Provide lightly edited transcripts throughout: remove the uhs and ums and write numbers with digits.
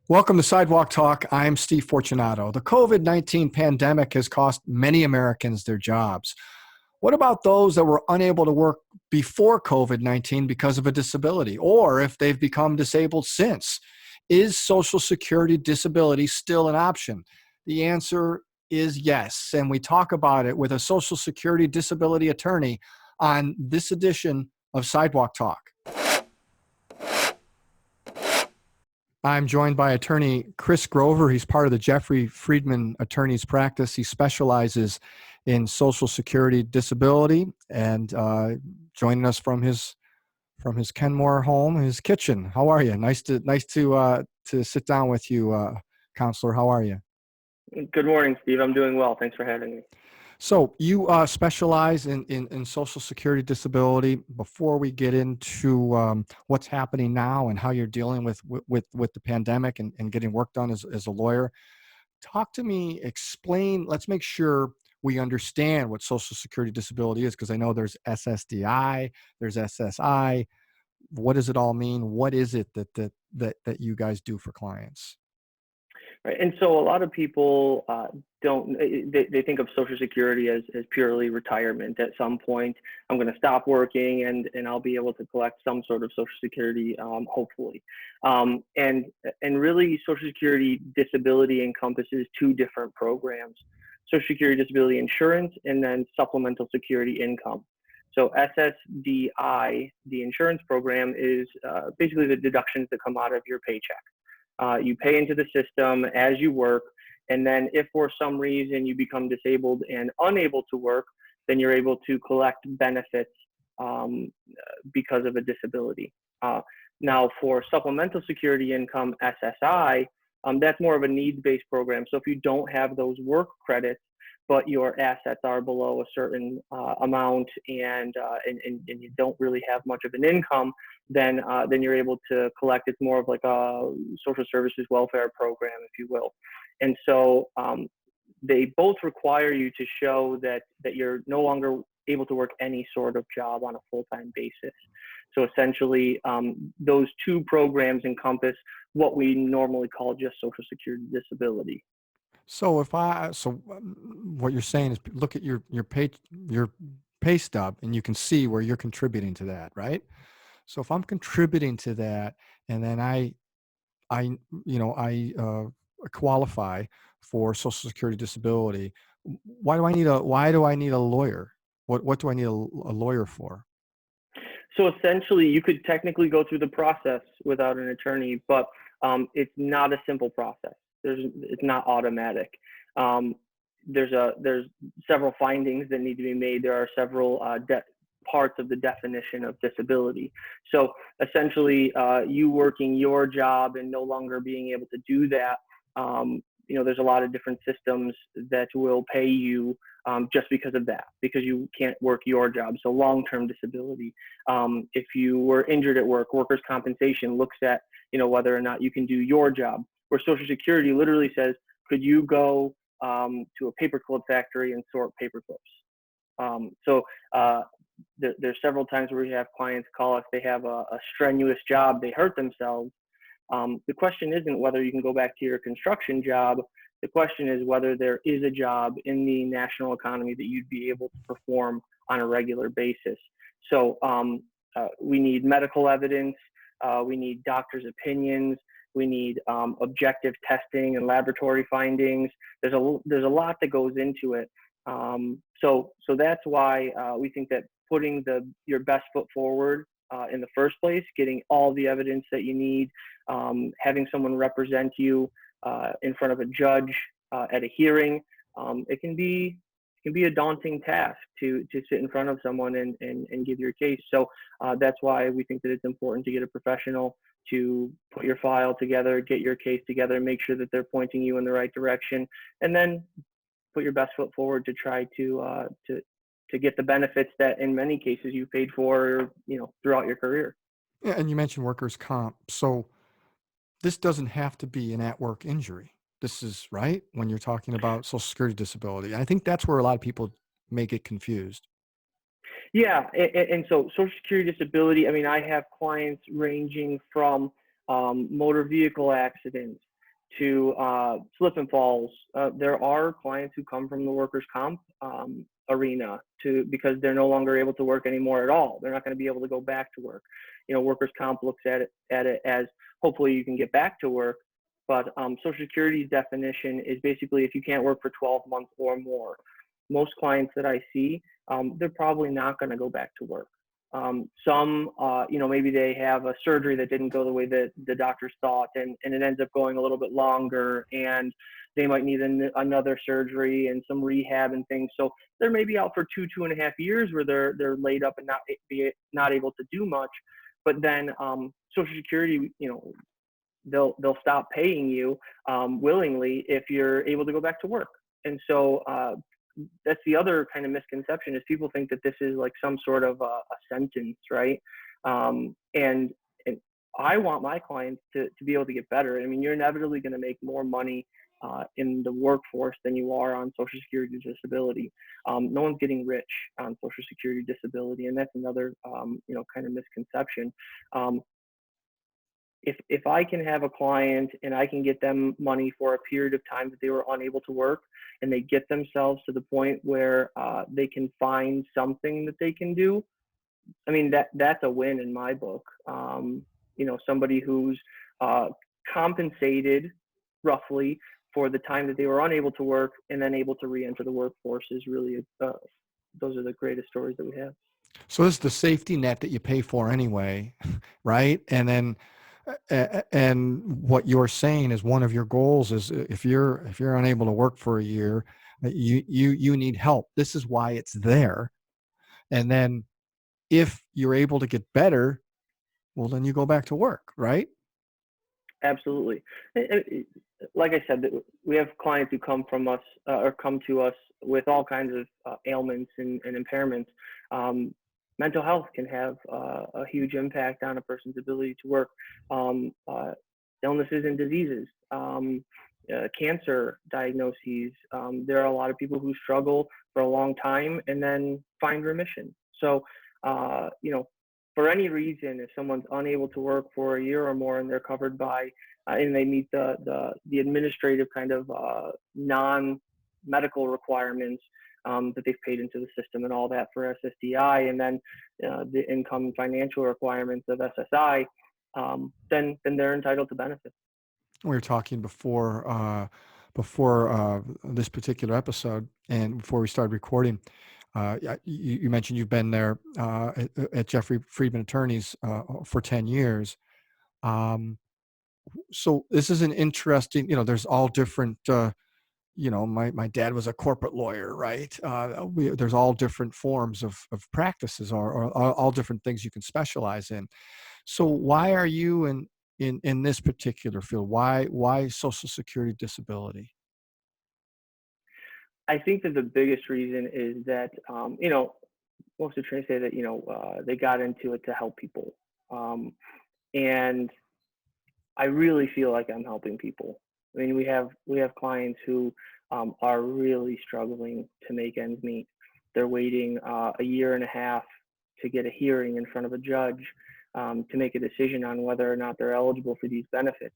Welcome to Sidewalk Talk. I'm Steve Fortunato. The COVID-19 pandemic has cost many Americans their jobs. What about those that were unable to work before COVID-19 because of a disability, or if they've become disabled since? Is Social Security disability still an option? The answer is yes, and we talk about it with a Social Security disability attorney on this edition of Sidewalk Talk. I'm joined by attorney Chris Grover. He's part of the Jeffrey Freedman attorney's practice. He specializes in Social Security disability, and joining us from his Kenmore home, his kitchen. How are you? Nice to sit down with you, counselor. How are you? Good morning, Steve. I'm doing well. Thanks for having me. So you specialize in Social Security disability. Before we get into what's happening now and how you're dealing with the pandemic and getting work done as a lawyer, talk to me, explain, let's make sure we understand what Social Security disability is, because I know there's SSDI, there's SSI. What does it all mean? What is it that you guys do for clients? Right. And so a lot of people they think of Social Security as purely retirement. At some point, I'm going to stop working and I'll be able to collect some sort of Social Security, hopefully. And really, Social Security disability encompasses two different programs: Social Security disability insurance and then supplemental security income. So SSDI, the insurance program, is basically the deductions that come out of your paycheck. You pay into the system as you work, and then if for some reason you become disabled and unable to work, then you're able to collect benefits because of a disability. Now, for supplemental security income, SSI, that's more of a needs-based program. So if you don't have those work credits, but your assets are below a certain amount and you don't really have much of an income, then you're able to collect. It's more of like a social services welfare program, if you will. And so they both require you to show that you're no longer able to work any sort of job on a full-time basis. So essentially, those two programs encompass what we normally call just Social Security disability. So what you're saying is look at your pay stub and you can see where you're contributing to that, right? So if I'm contributing to that and then I qualify for Social Security disability, why do I need a lawyer? What do I need a lawyer for? So essentially, you could technically go through the process without an attorney, but it's not a simple process. It's not automatic. There's several findings that need to be made. There are several parts of the definition of disability. So essentially, you working your job and no longer being able to do that, there's a lot of different systems that will pay you just because of that, because you can't work your job. So long-term disability. If you were injured at work, workers' compensation looks at whether or not you can do your job. Where Social Security literally says, could you go to a paperclip factory and sort paperclips? There's several times where we have clients call us, they have a strenuous job, they hurt themselves. The question isn't whether you can go back to your construction job. The question is whether there is a job in the national economy that you'd be able to perform on a regular basis. So we need medical evidence. We need doctors' opinions. We need objective testing and laboratory findings. There's a lot that goes into it. So that's why we think that putting your best foot forward in the first place, getting all the evidence that you need, having someone represent you in front of a judge at a hearing, it can be a daunting task to sit in front of someone and give your case. So that's why we think that it's important to get a professional to put your file together, get your case together, make sure that they're pointing you in the right direction, and then put your best foot forward to try to get the benefits that in many cases you paid for, throughout your career. Yeah, and you mentioned workers' comp. So this doesn't have to be an at-work injury. This is right when you're talking about Social Security disability. I think that's where a lot of people may get confused. Yeah, and so Social Security disability, I mean, I have clients ranging from motor vehicle accidents, to slip and falls. There are clients who come from the workers' comp arena to because they're no longer able to work anymore at all. They're not going to be able to go back to work. Workers' comp looks at it as hopefully you can get back to work, but Social Security's definition is basically if you can't work for 12 months or more. Most clients that I see, they're probably not going to go back to work. Some, maybe they have a surgery that didn't go the way that the doctors thought, and it ends up going a little bit longer, and they might need another surgery and some rehab and things. So they're maybe out for 2.5 years where they're laid up and not able to do much. But then Social Security, they'll stop paying you willingly if you're able to go back to work. And so that's the other kind of misconception is people think that this is like some sort of a sentence, right? And I want my clients to be able to get better. I mean, you're inevitably going to make more money in the workforce than you are on Social Security disability. No one's getting rich on Social Security disability, and that's another kind of misconception. If I can have a client and I can get them money for a period of time that they were unable to work, and they get themselves to the point where they can find something that they can do, I mean, that's a win in my book. Somebody who's compensated roughly for the time that they were unable to work and then able to re-enter the workforce is really, those are the greatest stories that we have. So this is the safety net that you pay for anyway, right? And then, and what you're saying is one of your goals is if you're unable to work for a year, you need help. This is why it's there. And then if you're able to get better, well, then you go back to work, right? Absolutely. Like I said, we have clients who come from us or come to us with all kinds of ailments and impairments. Mental health can have a huge impact on a person's ability to work. Illnesses and diseases, cancer diagnoses. There are a lot of people who struggle for a long time and then find remission. So, for any reason, if someone's unable to work for a year or more and they're covered by, and they meet the administrative kind of non-medical requirements that they've paid into the system and all that for SSDI, and then the income and financial requirements of SSI, then they're entitled to benefits. We were talking before this particular episode, and before we started recording. You mentioned you've been there at Jeffrey Freedman Attorneys for 10 years. So this is an interesting, there's all different, my dad was a corporate lawyer, right? There's all different forms of practices or all different things you can specialize in. So why are you in this particular field? Why Social Security disability? I think that the biggest reason is that, most attorneys say that, they got into it to help people. And I really feel like I'm helping people. I mean, we have clients who are really struggling to make ends meet. They're waiting a year and a half to get a hearing in front of a judge to make a decision on whether or not they're eligible for these benefits.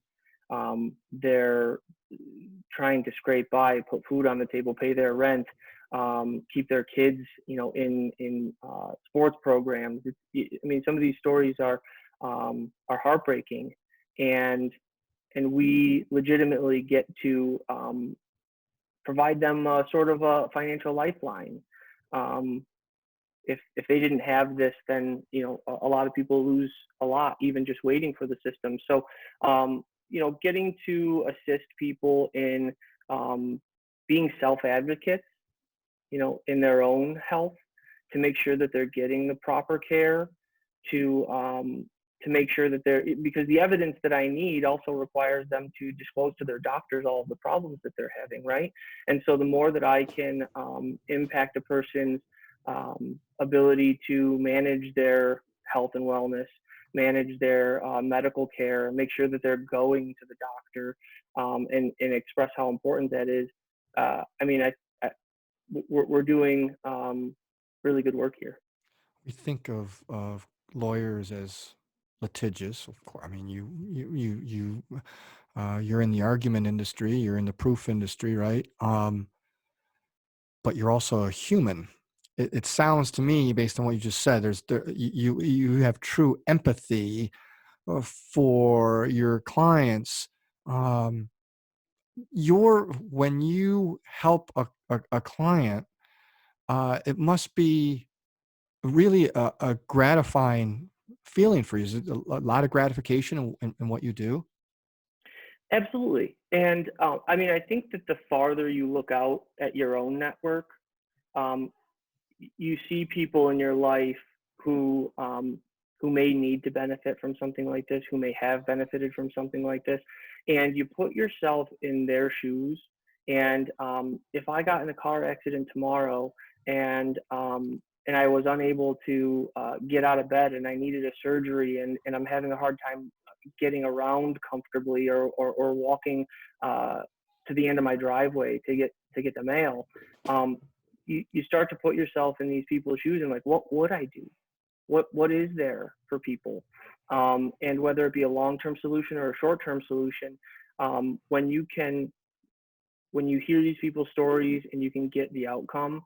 They're trying to scrape by, put food on the table, pay their rent, keep their kids, in sports programs. Some of these stories are heartbreaking, and we legitimately get to provide them sort of a financial lifeline. If they didn't have this, then a lot of people lose a lot, even just waiting for the system. So getting to assist people in being self-advocates, in their own health, to make sure that they're getting the proper care, to make sure that because the evidence that I need also requires them to disclose to their doctors all of the problems that they're having, right? And so the more that I can impact a person's ability to manage their health and wellness, manage their medical care, make sure that they're going to the doctor, and express how important that is. We're doing really good work here. We think of lawyers as litigious, of course. I mean, you You're in the argument industry, you're in the proof industry, right? But you're also a human. It sounds to me, based on what you just said, you have true empathy for your clients. Um, when you help a client, it must be really a gratifying feeling for you. Is it a lot of gratification in what you do? Absolutely. And I mean, I think that the farther you look out at your own network, um, you see people in your life who may need to benefit from something like this, who may have benefited from something like this, and you put yourself in their shoes. And if I got in a car accident tomorrow and I was unable to get out of bed and I needed a surgery and I'm having a hard time getting around comfortably or walking uh, to the end of my driveway to get the mail, um, you start to put yourself in these people's shoes and like, what would I do? What is there for people? And whether it be a long-term solution or a short-term solution, when when you hear these people's stories and you can get the outcome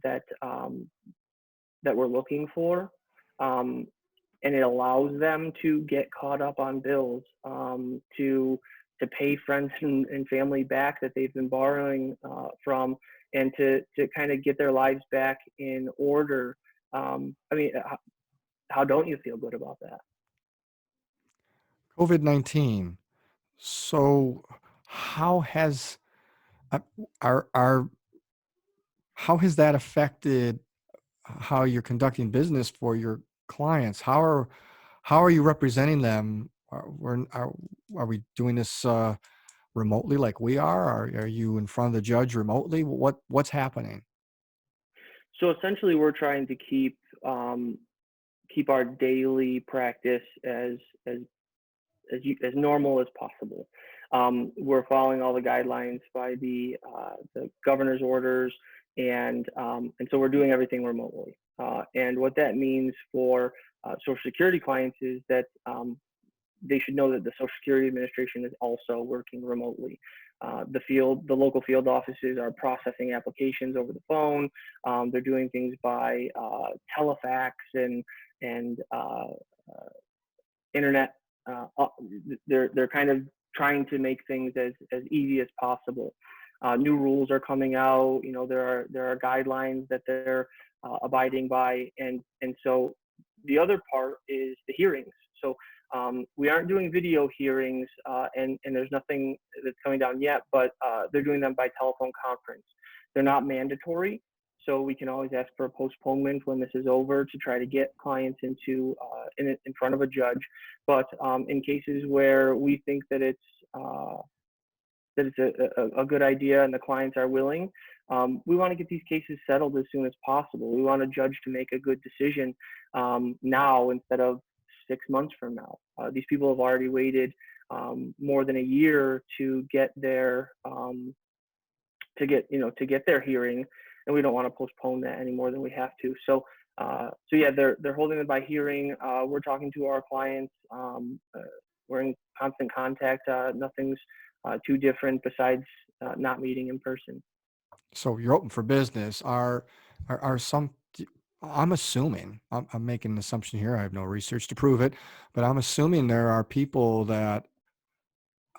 that that we're looking for, um, and it allows them to get caught up on bills, to pay friends and family back that they've been borrowing from, and to kind of get their lives back in order. I mean, how don't you feel good about that? COVID-19. So, how has uh, our how has that affected how you're conducting business for your clients? How are you representing them? Are we doing this remotely like we are? Are you in front of the judge remotely? What's happening? So essentially, we're trying to keep our daily practice as as normal as possible. We're following all the guidelines by the governor's orders, and so we're doing everything remotely. And what that means for Social Security clients is that they should know that the Social Security Administration is also working remotely. The local field offices are processing applications over the phone. They're doing things by telefax and internet. They're kind of trying to make things as easy as possible. New rules are coming out. You know, there are guidelines that they're abiding by, and so the other part is the hearings. So we aren't doing video hearings, and there's nothing that's coming down yet, but they're doing them by telephone conference. They're not mandatory, so we can always ask for a postponement when this is over to try to get clients in front of a judge. But in cases where we think that it's a good idea and the clients are willing, we want to get these cases settled as soon as possible. We want a judge to make a good decision now instead of 6 months from now. These people have already waited more than a year to get their to get their hearing, and we don't want to postpone that any more than we have to. So yeah, they're holding it by hearing. We're talking to our clients. We're in constant contact. Nothing's too different besides not meeting in person. So you're open for business. Are some? I'm assuming. I'm making an assumption here. I have no research to prove it, but I'm assuming there are people that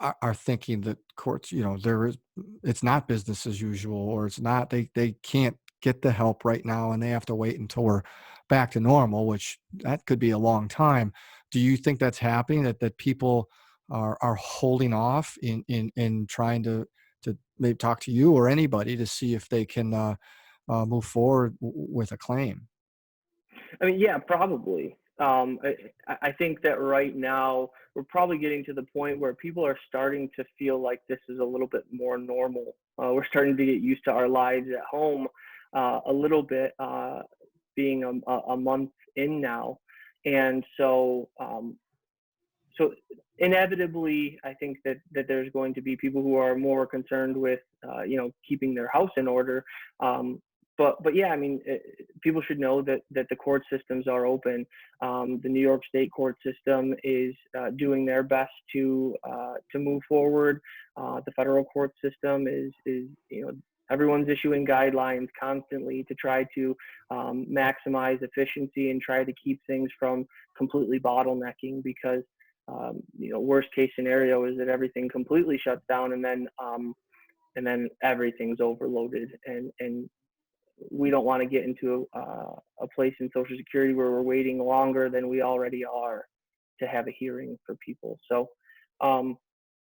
are thinking that courts, there is, it's not business as usual, or it's not, they can't get the help right now and they have to wait until we're back to normal, which that could be a long time. Do you think that's happening, that people are holding off in trying to maybe talk to you or anybody to see if they can move forward with a claim? I mean, yeah, probably. I think that right now we're probably getting to the point where people are starting to feel like this is a little bit more normal. We're starting to get used to our lives at home a little bit, being a month in now, and so inevitably, I think that there's going to be people who are more concerned with keeping their house in order. Um, but yeah, I mean, people should know that the court systems are open. The New York State court system is doing their best to move forward. The federal court system is everyone's issuing guidelines constantly to try to maximize efficiency and try to keep things from completely bottlenecking, because worst case scenario is that everything completely shuts down, and then everything's overloaded, and we don't want to get into a place in Social Security where we're waiting longer than we already are to have a hearing for people. So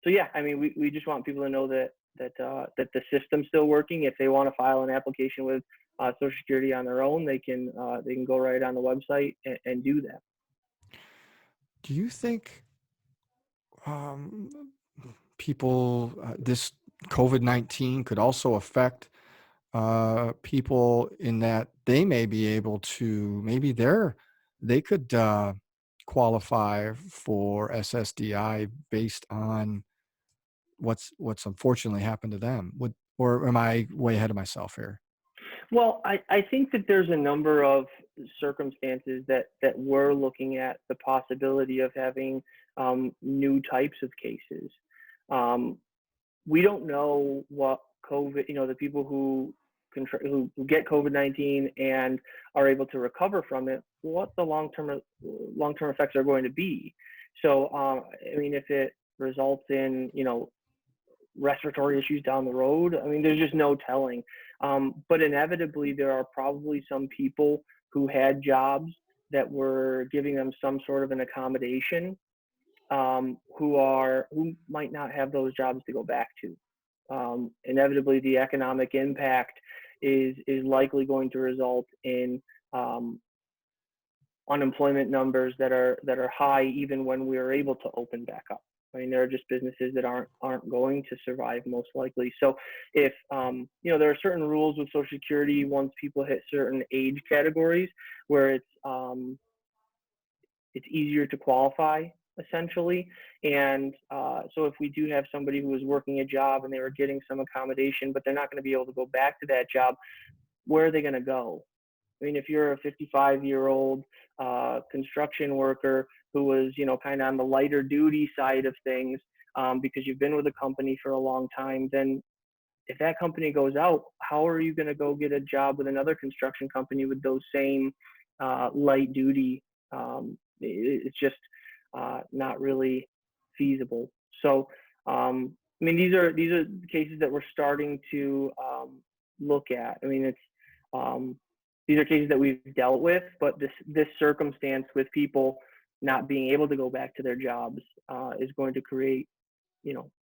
yeah, I mean, we just want people to know that the system's still working. If they want to file an application with Social Security on their own, they can go right on the website and do that. Do you think um, people, this COVID-19 could also affect people in that they may be able to, maybe they could qualify for SSDI based on what's unfortunately happened to them? Or am I way ahead of myself here? Well, I think that there's a number of circumstances that we're looking at the possibility of having new types of cases. Um, we don't know what COVID, the people who get COVID-19 and are able to recover from it, what the long term effects are going to be. So, I mean, if it results in respiratory issues down the road, I mean, there's just no telling. But inevitably, there are probably some people who had jobs that were giving them some sort of an accommodation, who might not have those jobs to go back to. Inevitably, the economic impact is likely going to result in unemployment numbers that are high even when we are able to open back up. I mean, there are just businesses that aren't going to survive most likely. So if there are certain rules with Social Security once people hit certain age categories where it's easier to qualify, essentially. And so if we do have somebody who is working a job and they were getting some accommodation, but they're not going to be able to go back to that job, where are they going to go? I mean, if you're a 55-year-old construction worker who was, kind of on the lighter duty side of things, because you've been with a company for a long time, then if that company goes out, how are you going to go get a job with another construction company with those same light duty? It's just not really feasible. So, I mean, these are cases that we're starting to look at. I mean, these are cases that we've dealt with, but this circumstance with people not being able to go back to their jobs is going to create,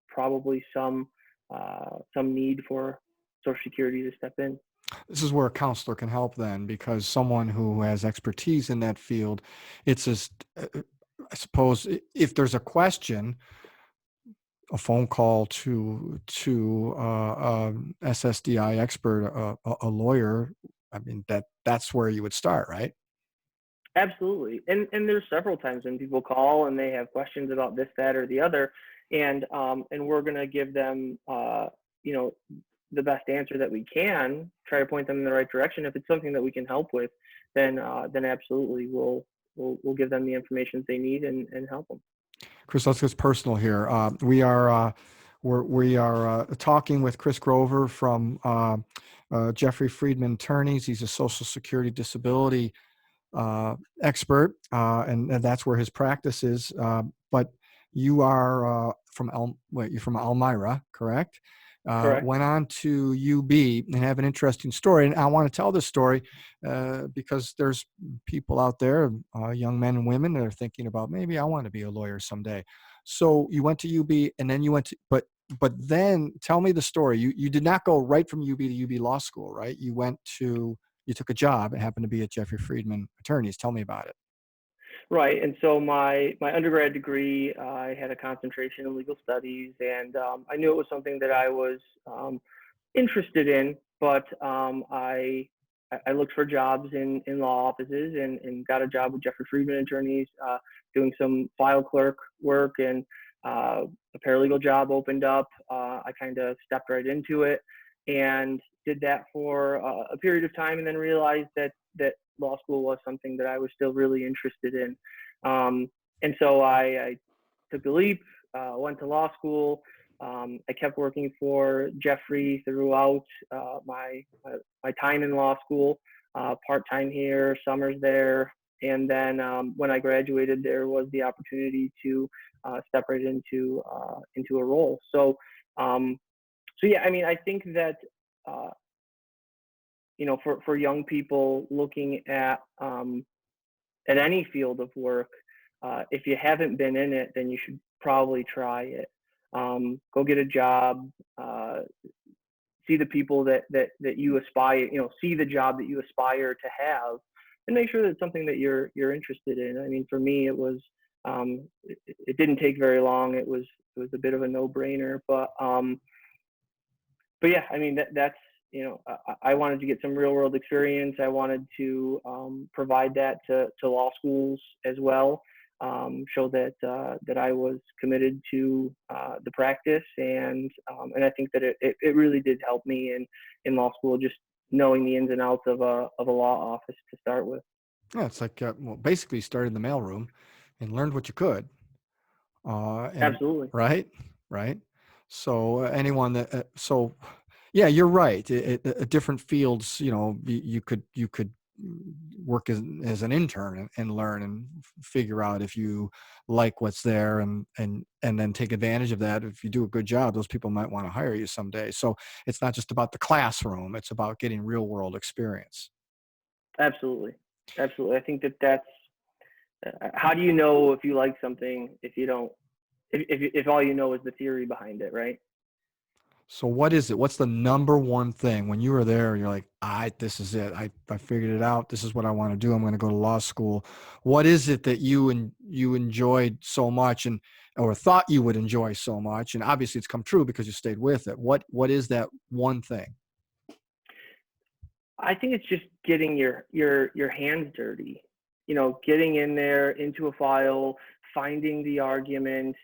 probably some need for Social Security to step in. This is where a counselor can help then, because someone who has expertise in that field, it's just, I suppose, if there's a question, a phone call to SSDI expert, a lawyer. I mean, that's where you would start, right? Absolutely. And there's several times when people call and they have questions about this, that, or the other, and we're going to give them the best answer that we can, try to point them in the right direction. If it's something that we can help with, then absolutely we'll give them the information they need and help them. Chris, let's get personal here. We are talking with Chris Grover from Jeffrey Freedman Attorneys. He's a Social Security disability expert, and that's where his practice is. But you are you're from Elmira, correct? Correct. Went on to UB and have an interesting story. And I want to tell this story because there's people out there, young men and women, that are thinking about, maybe I want to be a lawyer someday. So you went to UB, and then you went to, but then tell me the story. You did not go right from UB to UB Law School, right? You took a job. It happened to be at Jeffrey Freedman Attorneys. Tell me about it. Right. And so my undergrad degree, I had a concentration in legal studies, and I knew it was something that I was interested in, but I looked for jobs in law offices and got a job with Jeffrey Freedman Attorneys, doing some file clerk work, and a paralegal job opened up. I kind of stepped right into it. and did that for a period of time, and then realized that law school was something that I was still really interested in. And so I took the leap, went to law school. I kept working for Jeffrey throughout my time in law school, part-time here, summers there. And then when I graduated, there was the opportunity to step right into a role. So yeah, I mean, I think that uh, for young people looking at any field of work, if you haven't been in it, then you should probably try it. Go get a job. See the people that you aspire, see the job that you aspire to have, and make sure that it's something that you're interested in. I mean, for me, it didn't take very long. It was a bit of a no-brainer, but yeah, I mean that's I wanted to get some real world experience. I wanted to provide that to law schools as well, show that I was committed to the practice, and I think that it really did help me in law school, just knowing the ins and outs of a law office to start with. Yeah, it's like, well, basically you started in the mailroom and learned what you could. And Absolutely. right, right. So anyone that, so yeah, you're right. Different fields, you could work as an intern and learn and figure out if you like what's there, and then take advantage of that. If you do a good job, those people might want to hire you someday. So it's not just about the classroom; it's about getting real world experience. Absolutely. Absolutely. I think that's how do you know if you like something if you don't if all you know is the theory behind it, right? So what is it? What's the number one thing when you were there? You're like, this is it. I figured it out. This is what I want to do. I'm going to go to law school. What is it that you enjoyed so much, or thought you would enjoy so much? And obviously it's come true because you stayed with it. What is that one thing? I think it's just getting your hands dirty. Getting in there into a file, finding the argument,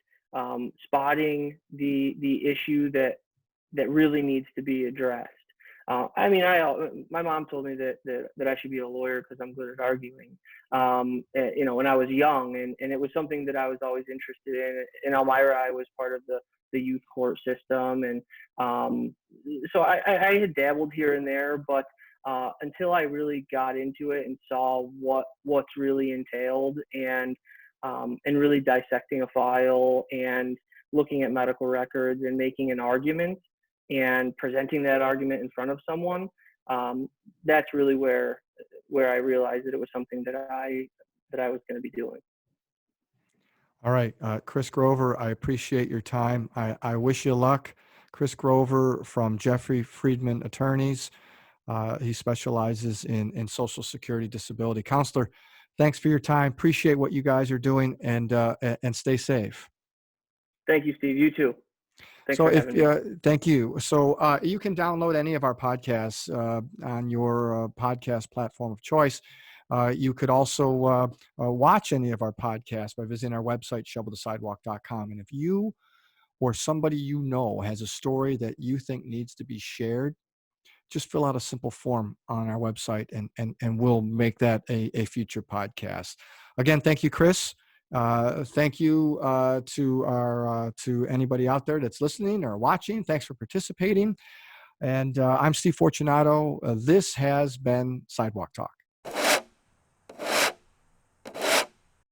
spotting the issue that really needs to be addressed. I mean, my mom told me that I should be a lawyer because I'm good at arguing. When I was young, and it was something that I was always interested in. In Elmira, I was part of the youth court system, and so I had dabbled here and there, but until I really got into it and saw what's really entailed, and really dissecting a file and looking at medical records and making an argument and presenting that argument in front of someone, that's really where I realized that it was something that I was going to be doing. All right, Chris Grover, I appreciate your time. I wish you luck. Chris Grover from Jeffrey Freedman Attorneys. He specializes in Social Security disability. Counselor, thanks for your time. Appreciate what you guys are doing, and stay safe. Thank you, Steve. You too. Thanks So for having me. thank you. So you can download any of our podcasts on your podcast platform of choice. You could also watch any of our podcasts by visiting our website, shovelthesidewalk.com. And if you or somebody you know has a story that you think needs to be shared, just fill out a simple form on our website, and we'll make that a future podcast. Again, thank you, Chris. Thank you to anybody out there that's listening or watching. Thanks for participating. And I'm Steve Fortunato. This has been Sidewalk Talk.